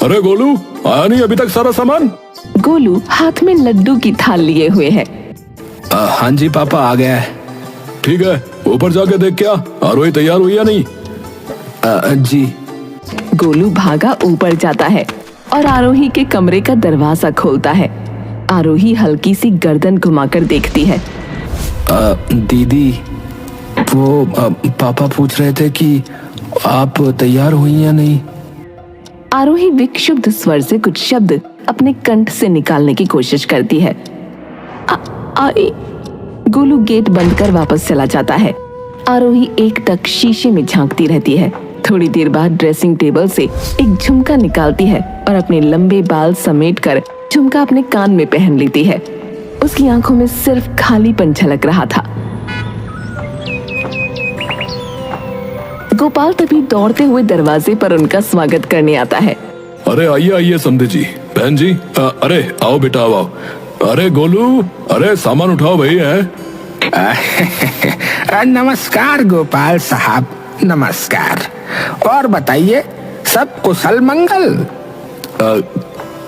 अरे गोलू, आया नहीं अभी तक सारा सामान? गोलू हाथ में लड्डू की थाल लिए हुए है। हाँ जी पापा, आ गया है। ठीक है, ऊपर जाके देख क्या आरोही तैयार हुई या नहीं। जी। गोलू भागा ऊपर जाता है और आरोही के कमरे का दरवाजा खोलता है। आरोही हल्की सी गर्दन घुमाकर देखती है। दीदी, वो पापा पूछ रहे थे कि आप तैयार हुई या नहीं। आरोही विक्षुब्ध स्वर से कुछ शब्द अपने कंठ से निकालने की कोशिश करती है। गोलू गेट बंद कर वापस चला जाता है। आरोही एकटक शीशे में झांकती रहती है। थोड़ी देर बाद ड्रेसिंग टेबल से एक झुमका निकालती है और अपने लंबे बाल समेटकर झुमका अपने कान में पहन लेती है। उसकी आंखों में सिर्फ खालीपन झलक रहा था। गोपाल तभी दौड़ते हुए दरवाजे पर उनका स्वागत करने आता है। अरे आइए आइए समधे जी, बहन जी, अरे आओ बेटा आओ। अरे गोलू, अरे सामान उठाओ भाई है। नमस्कार गोपाल साहब, नमस्कार। और बताइए, सब कुशल मंगल?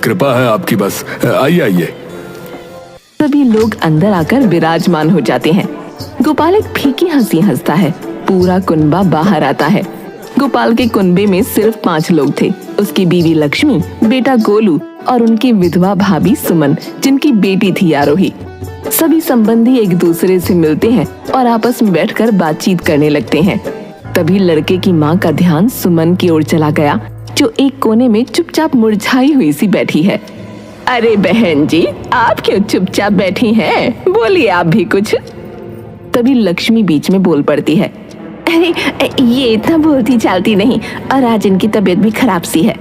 कृपा है आपकी बस। आइए आइए। सभी लोग अंदर आकर विराजमान हो जाते हैं। गोपाल एक फीकी हंसी हंसता है। पूरा कुनबा बाहर आता है। गोपाल के कुनबे में सिर्फ 5 लोग थे। उसकी बीवी लक्ष्मी, बेटा गोलू और उनकी विधवा भाभी सुमन, जिनकी बेटी थी आरोही। सभी संबंधी एक दूसरे से मिलते हैं और आपस में बैठकर बातचीत करने लगते हैं। तभी लड़के की माँ का ध्यान सुमन की ओर चला गया, जो एक कोने में चुपचाप मुरझाई हुई सी बैठी है। अरे बहन जी, आप क्यों चुपचाप बैठी हैं? बोलिए आप भी कुछ। तभी लक्ष्मी बीच में बोल पड़ती है। अरे ये इतना बोलती चालती नहीं और आज इनकी तबीयत भी खराब सी है।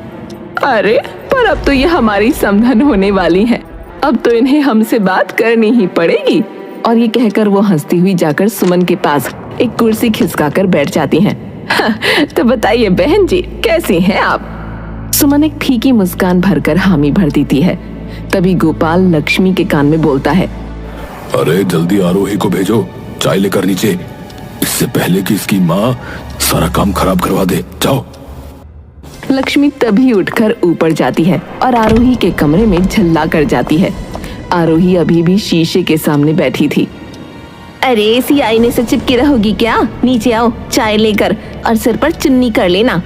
अरे पर अब तो ये हमारी समधन होने वाली है, अब तो इन्हें हमसे बात करनी ही पड़ेगी। और ये कहकर वो हंसती हुई जाकर सुमन के पास एक कुर्सी खिसकाकर बैठ जाती हैं। तो बताइए बहन जी, कैसी हैं आप? सुमन एक फीकी मुस्कान भरकर हामी भर देती है। तभी गोपाल लक्ष्मी के कान में बोलता है। अरे जल्दी आरोही को भेजो, चाय लेकर नीचे, इससे पहले कि इसकी माँ सारा काम खराब करवा दे। जाओ। लक्ष्मी तभी उठकर ऊपर जाती है और आरोही के कमरे में झल्ला कर जाती है। आरोही अभी भी शीशे के सामने बैठी थी। अरे इसी आईने से चिपकी रहोगी क्या? नीचे आओ, चाय लेकर, और सिर पर चुन्नी कर लेना।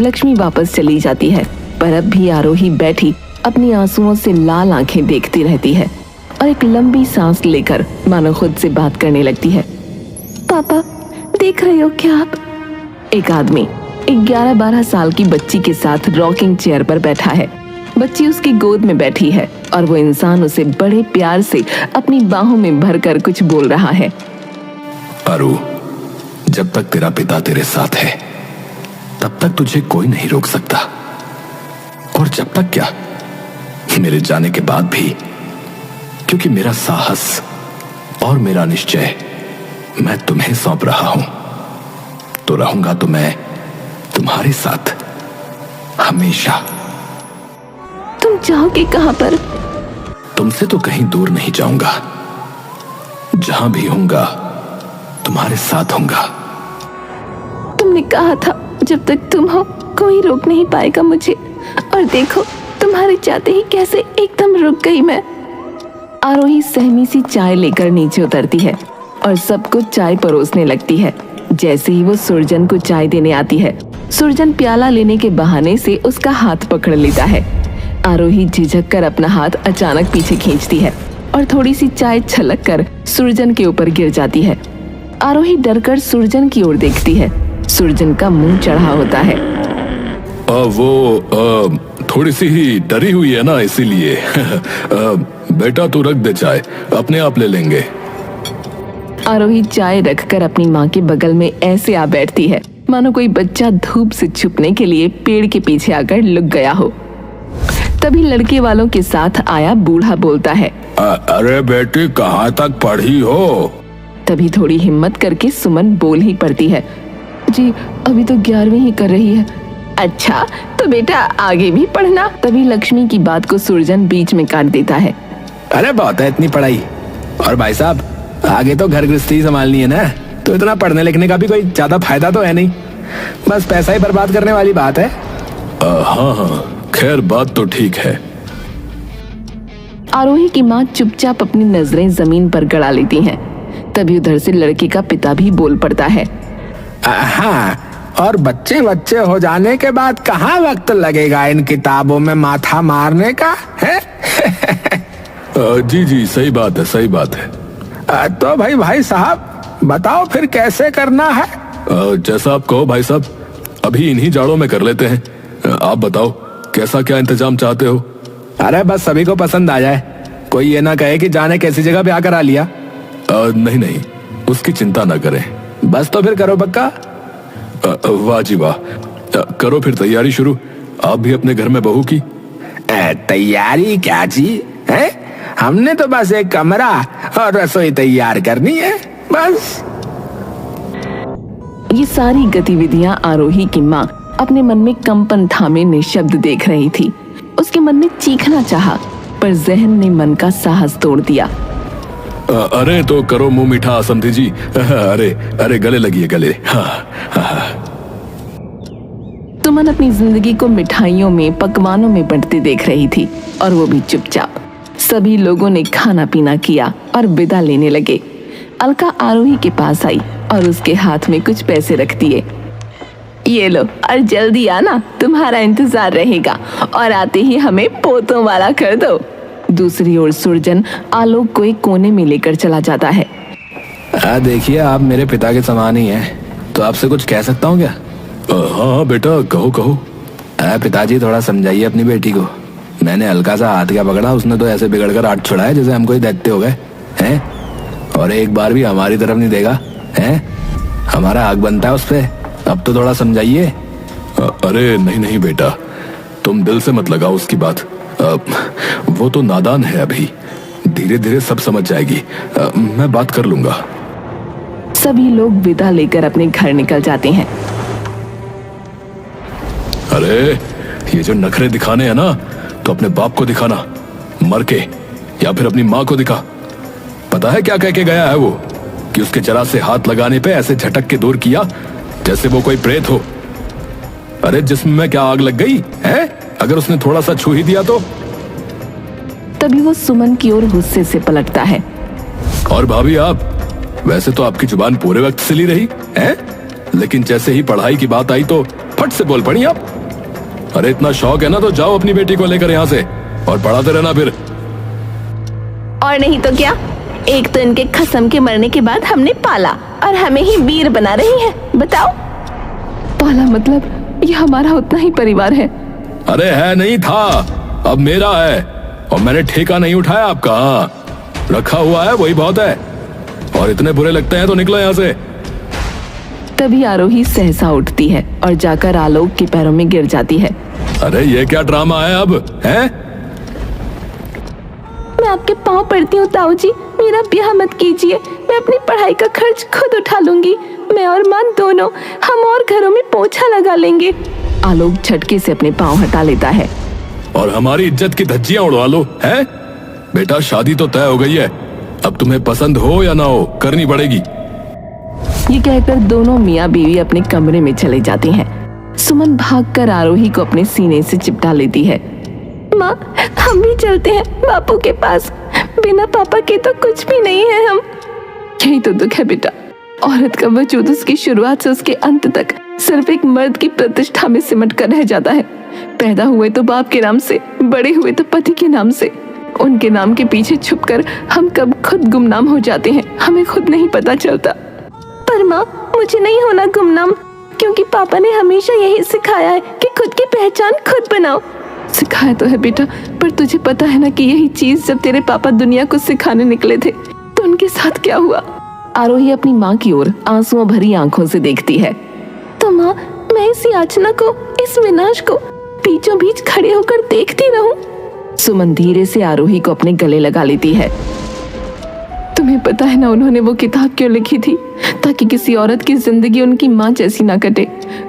लक्ष्मी वापस चली जाती है, पर अब भी आरोही बैठी अपनी आंसुओं से लाल आंखें देखती रहती है और एक लंबी सांस लेकर मानो खुद से बात करने लगती है। पापा, देख रहे हो क्या आप? एक आदमी एक 11-12 साल की बच्ची के साथ रॉकिंग चेयर पर बैठा है। बच्ची उसकी गोद में बैठी है और वो इंसान उसे बड़े प्यार से अपनी बाहों में भरकर कुछ बोल रहा है। आरू, जब तक तेरा पिता तेरे साथ है तब तक तुझे कोई नहीं रोक सकता, और जब तक क्या, मेरे जाने के बाद भी, क्योंकि मेरा साहस और मेरा निश्चय मैं तुम्हें सौंप रहा हूं। तो रहूंगा तो मैं तुम्हारे साथ हमेशा। तुम जाओगे कहां पर? तुमसे तो कहीं दूर नहीं जाऊंगा, जहां भी होऊंगा तुम्हारे साथ होऊंगा। तुमने कहा था जब तक तुम हो कोई रोक नहीं पाएगा मुझे, और देखो तुम्हारे चाहते ही कैसे एकदम रुक गई मैं। आरोही सहमी सी चाय लेकर नीचे उतरती है और सबको चाय परोसने लगती है। जैसे ही वो सुरजन को चाय देने आती है, सुरजन प्याला लेने के बहाने से उसका हाथ पकड़ लेता है। आरोही झिझक कर अपना हाथ अचानक पीछे खींचती है और थोड़ी सी चाय छलक कर सुरजन के ऊपर गिर जाती है। आरोही डरकर सुरजन की ओर देखती है। सुरजन का मुंह चढ़ा होता है। वो थोड़ी सी ही डरी हुई है ना, इसीलिए। बेटा तू रख दे चाय, अपने आप ले लेंगे। आरोही चाय रखकर अपनी माँ के बगल में ऐसे आ बैठती है मानो कोई बच्चा धूप से छुपने के लिए पेड़ के पीछे आकर लुक गया हो। तभी लड़के वालों के साथ आया बूढ़ा बोलता है। अरे बेटी, कहाँ तक पढ़ी हो? तभी थोड़ी हिम्मत करके सुमन बोल ही पड़ती है। जी अभी तो 11वीं ही कर रही है। अच्छा तो बेटा आगे भी पढ़ना। तभी लक्ष्मी की बात को सुरजन बीच में काट देता है। अरे बहुत है इतनी पढ़ाई, और भाई साहब आगे तो घर गृहस्थी संभालनी है ना, तो इतना पढ़ने लिखने का भी कोई ज्यादा फायदा तो है नहीं, बस पैसा ही बर्बाद करने वाली बात है। हाँ हाँ, खैर बात तो ठीक है। आरोही की माँ चुपचाप अपनी नजरें जमीन पर गड़ा लेती हैं। तभी उधर से लड़के का पिता भी बोल पड़ता है। हाँ, और बच्चे बच्चे हो जाने के बाद कहाँ वक्त लगेगा इन किताबों में माथा मारने का है? जी जी सही बात है, सही बात है। तो भाई साहब बताओ फिर कैसे करना है? जैसा आप कहो भाई साहब, अभी इन्हीं जाड़ों में कर लेते हैं। आप बताओ कैसा क्या इंतजाम चाहते हो? अरे बस सभी को पसंद आ जाए, कोई ये ना कहे कि जाने कैसी जगह ब्याह करा लिया। नहीं नहीं, उसकी चिंता ना करें। बस तो फिर करो पक्का। वाह जी वाह, करो फिर तैयारी शुरू। आप भी अपने घर में बहू की। तैयारी क्या जी है? हमने तो बस एक कमरा और रसोई तैयार करनी है बस। ये सारी गतिविधियां आरोही की माँ अपने मन में कंपन थामे निशब्द देख रही थी। उसके मन में चीखना चाहा, पर जहन ने मन का साहस तोड़ दिया। अरे तो करो मुंह मीठा समधी जी। अरे अरे गले लगिए गले। सुमन अपनी जिंदगी को मिठाइयों में, पकवानों में बंटते देख रही थी, और वो भी चुपचाप। सभी लोगों ने खाना पीना किया और विदा लेने लगे। अलका आरोही के पास आई और उसके हाथ में कुछ पैसे रख दिए। ये लो, और जल्दी आना, तुम्हारा इंतजार रहेगा, और आते ही हमें पोतों वाला कर दो। दूसरी ओर सुरजन आलोक को एक कोने में लेकर चला जाता है। देखिए आप मेरे पिता के समान ही हैं, तो आपसे कुछ कह सकता हूँ क्या? हाँ बेटा कहो कहो। पिताजी थोड़ा समझाइए अपनी बेटी को। मैंने हल्का सा हाथ क्या पकड़ा, उसने तो ऐसे बिगड़कर हाथ छुड़ाया जैसे हम कोई दैत्य हो गए हैं। और एक बार भी हमारी तरफ नहीं देगा हैं। हमारा हक बनता है उस पे। अब तो थोड़ा समझाइए। अरे नहीं नहीं बेटा, तुम दिल से मत लगाओ उसकी बात। वो तो नादान है अभी, धीरे धीरे सब समझ जाएगी। मैं बात कर लूंगा। सभी लोग विदा लेकर अपने घर निकल जाते हैं। अरे ये जो नखरे दिखाने हैं ना, तो अपने बाप को दिखाना, मर के, या फिर अपनी माँ को दिखा। पता है क्या कह के गया है वो? कि उसके जरा से हाथ लगाने पे ऐसे झटक के दूर किया जैसे वो कोई प्रेत हो। अरे जिस्म में क्या आग लग गई है अगर उसने थोड़ा सा छू ही दिया तो? तभी वो सुमन की ओर गुस्से से पलटता है। और भाभी आप, वैसे तो आपकी जुबान पूरे वक्त सिली रही है, लेकिन जैसे ही पढ़ाई की बात आई तो फट से बोल पड़ी आप। अरे इतना शौक है ना तो जाओ अपनी बेटी को लेकर यहाँ से और पढ़ाते रहना फिर। और नहीं तो क्या, एक तो इनके खसम के मरने के बाद हमने पाला और हमें ही वीर बना रही है। बताओ, पाला मतलब ये हमारा उतना ही परिवार है। अरे है नहीं था, अब मेरा है, और मैंने ठेका नहीं उठाया आपका। रखा हुआ है वही बहुत है, और इतने बुरे लगते हैं तो निकलो यहाँ से। तभी आरोही सहसा उठती है और जाकर आलोक के पैरों में गिर जाती है। अरे ये क्या ड्रामा है अब है? मैं आपके पाँव पड़ती हूँ ताऊ जी, मेरा ब्याह मत कीजिए। मैं अपनी पढ़ाई का खर्च खुद उठा लूंगी। मैं और माँ दोनों, हम और घरों में पोछा लगा लेंगे। आलोक झटके से अपने पाँव हटा लेता है। और हमारी इज्जत की धज्जियां उड़वा लो है? बेटा शादी तो तय हो गई है, अब तुम्हें पसंद हो या ना हो करनी पड़ेगी। ये कहकर दोनों मियाँ बीवी अपने कमरे में चले जाते हैं। सुमन भागकर आरोही को अपने सीने से चिपटा लेती है। माँ, हम भी चलते हैं बापू के पास। बिना पापा के तो कुछ भी नहीं है हम। यही तो दुख है बेटा, औरत का वजूद उसकी शुरुआत से उसके अंत तक सिर्फ एक मर्द की प्रतिष्ठा में सिमट कर रह जाता है। पैदा हुए तो बाप के नाम से, बड़े हुए तो पति के नाम से। उनके नाम के पीछे छुपकर हम कब खुद गुमनाम हो जाते हैं, हमें खुद नहीं पता चलता। पर माँ, मुझे नहीं होना गुमनाम, क्योंकि पापा ने हमेशा यही सिखाया है कि खुद की पहचान खुद बनाओ। सिखाया तो है बेटा, पर तुझे पता है ना कि यही चीज जब तेरे पापा दुनिया को सिखाने निकले थे तो उनके साथ क्या हुआ? आरोही अपनी माँ की ओर आंसुओं भरी आंखों से देखती है। तो माँ, मैं इस याचना को, इस विनाश को बीचों बीच खड़े होकर देखती रहूं? सुमन धीरे से आरोही को अपने गले लगा लेती है। तुम्हें पता है ना उन्होंने वो किताब क्यों लिखी थी? ताकि किसी औरत की जिंदगी उनकी माँ जैसी ना कटे।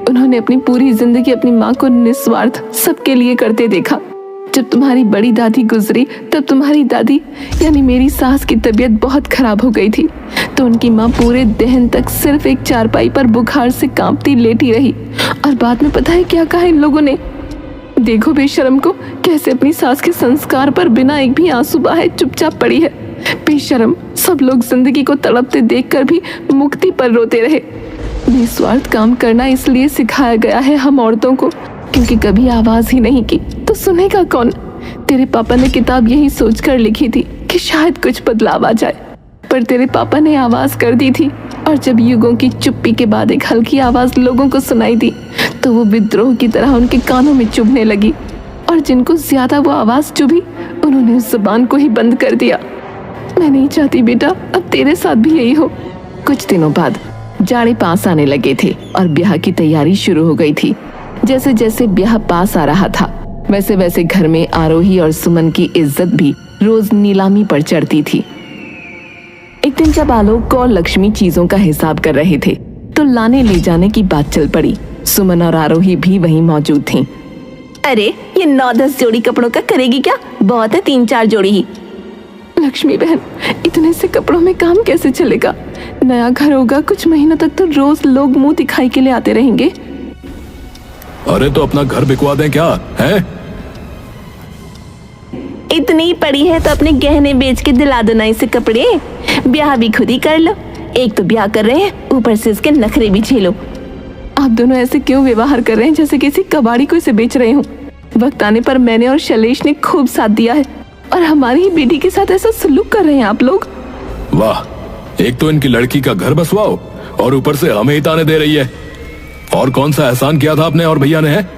उन्होंने अपनी पूरी जिंदगी अपनी माँ को निस्वार्थ सबके लिए करते देखा। जब तुम्हारी बड़ी दादी गुजरी तब तुम्हारी दादी यानी मेरी सास की तबीयत बहुत खराब हो गई थी, तो उनकी माँ पूरे दहन तक सिर्फ एक चारपाई पर बुखार से कांपती लेटी रही। और बाद में पता है क्या कहा इन लोगों ने? देखो बेशर्म को, कैसे अपनी सास के संस्कार पर बिना एक भी आंसू बहाए चुपचाप पड़ी है। बेशर्म, सब लोग जिंदगी को तड़पते देखकर भी मुक्ति पर रोते रहे। निस्वार्थ काम करना इसलिए सिखाया गया है हम औरतों को, क्योंकि कभी आवाज ही नहीं की तो सुनेगा कौन। तेरे पापा ने किताब यही सोचकर लिखी थी कि शायद कुछ बदलाव आ जाए, पर तेरे पापा ने आवाज कर दी थी, और जब युगों की चुप्पी के बाद एक हल्की आवाज लोगों को सुनाई दी तो वो विद्रोह की तरह उनके कानों में चुभने लगी, और जिनको ज्यादा वो आवाज चुभी उन्होंने उस जुबान को ही बंद कर दिया। मैं नहीं चाहती बेटा अब तेरे साथ भी यही हो। कुछ दिनों बाद जाड़े पास आने लगे थे और ब्याह की तैयारी शुरू हो गई थी। जैसे जैसे ब्याह पास आ रहा था वैसे वैसे घर में आरोही और सुमन की इज्जत भी रोज नीलामी पर चढ़ती थी। एक दिन जब आलोक और लक्ष्मी चीजों का हिसाब कर रहे थे तो लाने ले जाने की बात चल पड़ी। सुमन और आरोही भी वहीं मौजूद थीं। अरे ये 9-10 जोड़ी कपड़ों का करेगी क्या? बहुत है 3-4 जोड़ी ही। लक्ष्मी बहन, इतने से कपड़ों में काम कैसे चलेगा? नया घर होगा, कुछ महीनों तक तो रोज लोग मुंह दिखाई के लिए आते रहेंगे। अरे तो अपना घर बिकवा दें क्या है? इतनी पड़ी है तो अपने गहने बेच के दिला देना इसे कपड़े। ब्याह भी खुद ही कर लो, एक तो ब्याह कर रहे हैं ऊपर से इसके नखरे भी झेलो। आप दोनों ऐसे क्यों व्यवहार कर रहे हैं जैसे किसी कबाड़ी को इसे बेच रहे हो? वक्त आने पर मैंने और शैलेश ने खूब साथ दिया है, और हमारी ही बेटी के साथ ऐसा सलूक कर रहे हैं आप लोग। वाह, एक तो इनकी लड़की का घर बसवाओ और ऊपर से हमें ही ताने दे रही है। और कौन सा एहसान किया था आपने और भैया ने? है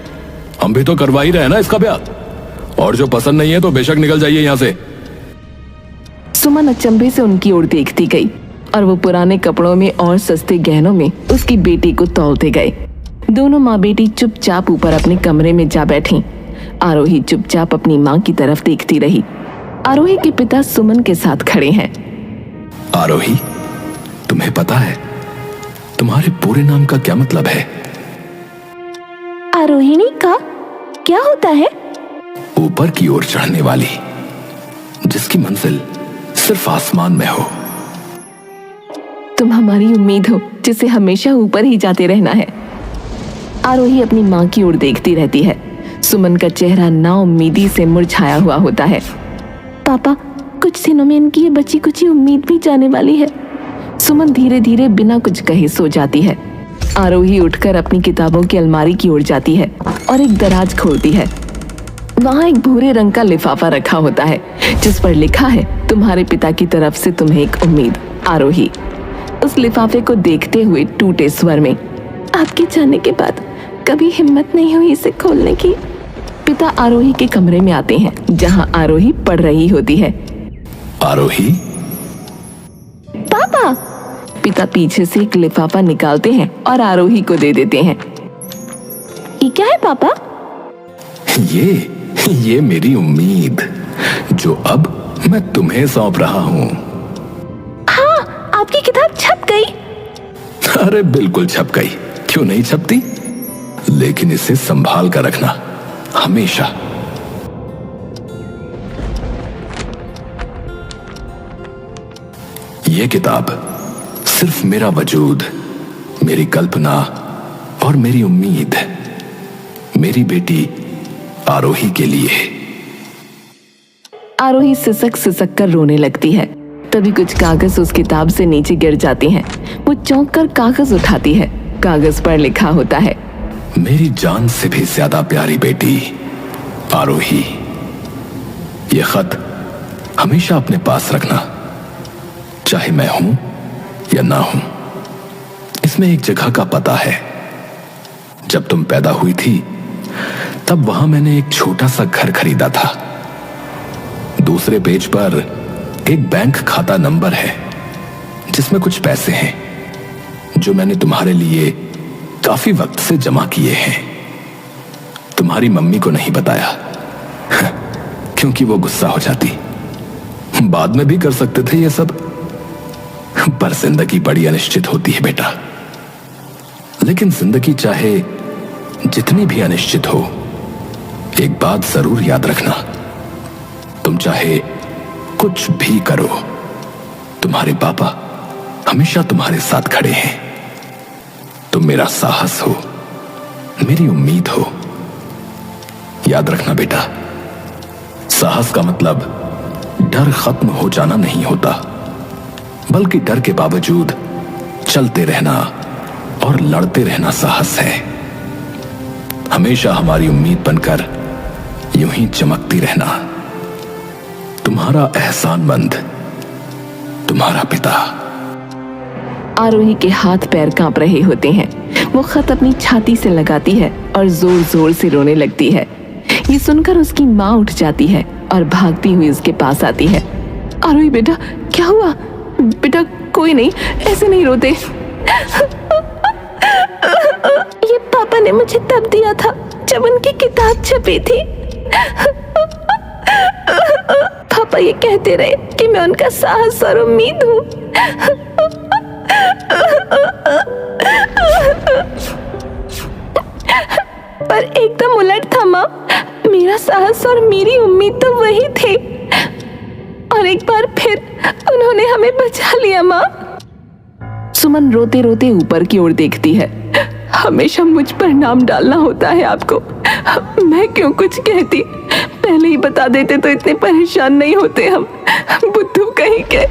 हम भी तो करवा ही रहे हैं ना इसका ब्याह, और जो पसंद नहीं है तो बेशक निकल जाइए यहाँ से। सुमन अचंभे से उनकी ओर देखती गई और वो पुराने कपड़ों में और सस्ते गहनों में उसकी बेटी को तौलते गए। दोनों माँ बेटी चुपचाप ऊपर अपने कमरे में जा बैठी। आरोही चुपचाप अपनी माँ की तरफ देखती रही। आरोही के पिता सुमन के साथ खड़े हैं। आरोही, तुम्हें पता है तुम्हारे पूरे नाम का क्या मतलब है? आरोहिणी का क्या होता है? ऊपर की ओर चढ़ने वाली, जिसकी मंजिल सिर्फ आसमान में हो। तुम हमारी उम्मीद हो जिसे हमेशा ऊपर ही जाते रहना है। आरोही अपनी माँ की ओर देखती रहती है। सुमन का चेहरा नाउम्मीदी से मुरझाया हुआ होता है। पापा, कुछ दिनों में इनकी ये बची कुची उम्मीद भी जाने वाली है। सुमन धीरे धीरे बिना कुछ कहे सो जाती है। आरोही उठकर अपनी किताबों की अलमारी की ओर जाती है और एक दराज खोलती है। वहाँ एक भूरे रंग का लिफाफा रखा होता है जिस पर लिखा है, तुम्हारे पिता की तरफ से तुम्हें एक उम्मीद, आरोही। उस लिफाफे को देखते हुए टूटे स्वर में, आपके जाने के बाद कभी हिम्मत नहीं हुई इसे खोलने की। पिता आरोही के कमरे में आते हैं जहाँ आरोही पढ़ रही होती है। आरोही, पापा। पिता पीछे से एक लिफाफा निकालते हैं और आरोही को दे देते हैं। ये क्या है पापा? ये मेरी उम्मीद, जो अब मैं तुम्हें सौंप रहा हूं। हाँ, आपकी किताब छप गई। अरे बिल्कुल छप गई, क्यों नहीं छपती? लेकिन इसे संभाल कर रखना हमेशा। यह किताब सिर्फ मेरा वजूद, मेरी कल्पना और मेरी उम्मीद, मेरी बेटी आरोही के लिए। आरोही सिसक सिसक कर रोने लगती है। तभी कुछ कागज उस किताब से नीचे गिर जाते हैं। वो चौंक कर कागज उठाती है। कागज पर लिखा होता है, मेरी जान से भी ज्यादा प्यारी बेटी आरोही, यह खत हमेशा अपने पास रखना, चाहे मैं हूं या ना हूं। इसमें एक जगह का पता है। जब तुम पैदा हुई थी तब वहां मैंने एक छोटा सा घर खरीदा था। दूसरे पेज पर एक बैंक खाता नंबर है जिसमें कुछ पैसे हैं जो मैंने तुम्हारे लिए काफी वक्त से जमा किए हैं। तुम्हारी मम्मी को नहीं बताया क्योंकि वो गुस्सा हो जाती। बाद में भी कर सकते थे ये सब, पर जिंदगी बड़ी अनिश्चित होती है बेटा। लेकिन जिंदगी चाहे जितनी भी अनिश्चित हो, एक बात जरूर याद रखना, तुम चाहे कुछ भी करो, तुम्हारे पापा हमेशा तुम्हारे साथ खड़े हैं। तुम मेरा साहस हो, मेरी उम्मीद हो। याद रखना बेटा, साहस का मतलब डर खत्म हो जाना नहीं होता, बल्कि डर के बावजूद चलते रहना और लड़ते रहना साहस है। हमेशा हमारी उम्मीद बनकर यूं ही चमकती रहना। तुम्हारा एहसानमंद, तुम्हारा पिता। आरोही के हाथ पैर कांप रहे होते हैं। वो खत अपनी छाती से लगाती है और जोर जोर से रोने लगती है। ये सुनकर उसकी माँ उठ जाती है और भागती हुई उसके पास आती है। आरोही बेटा, क्या हुआ? बेटा कोई नहीं, ऐसे नहीं रोते। ये पापा ने मुझे तब दिया था जब उनकी किताब छपी थी। पापा ये कहते रहे कि मैं उनका साहस और उम्मीद हूँ। पर एकदम उलट था माँ, मेरा साहस और मेरी उम्मीद तो वही थे, और एक बार फिर उन्होंने हमें बचा लिया माँ। सुमन रोते रोते ऊपर की ओर देखती है। हमेशा मुझ पर नाम डालना होता है आपको। मैं क्यों कुछ कहती? पहले ही बता देते तो इतने परेशान नहीं होते हम। बुद्धू कहीं के।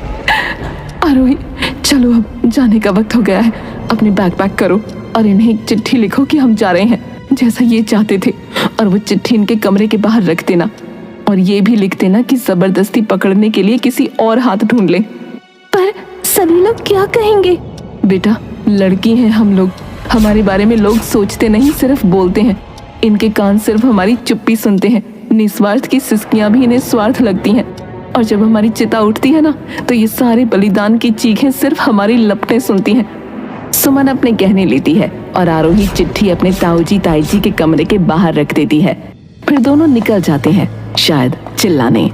आरोही चलो, अब जाने का वक्त हो गया है। अपने बैग पैक करो और इन्हें एक चिट्ठी लिखो कि हम जा रहे हैं, जैसा ये चाहते थे। और वो चिट्ठी इनके कमरे के बाहर रख देना, और ये भी लिख देना कि जबरदस्ती पकड़ने के लिए किसी और हाथ ढूंढ लें। पर सभी लोग क्या कहेंगे? बेटा, लड़की हैं हम लोग, हमारे बारे में लोग सोचते नहीं, सिर्फ बोलते हैं। इनके कान सिर्फ हमारी चुप्पी सुनते हैं। निस्वार्थ की सिसकियां भी इन्हें स्वार्थ लगती हैं, और जब हमारी चिता उठती है ना, तो ये सारे बलिदान की चीखें सिर्फ हमारी लपटें सुनती हैं। सुमन अपने गहने लेती है और आरोही चिट्ठी अपने ताऊजी ताईजी के कमरे के बाहर रख देती है। फिर दोनों निकल जाते हैं, शायद चिल्लाने।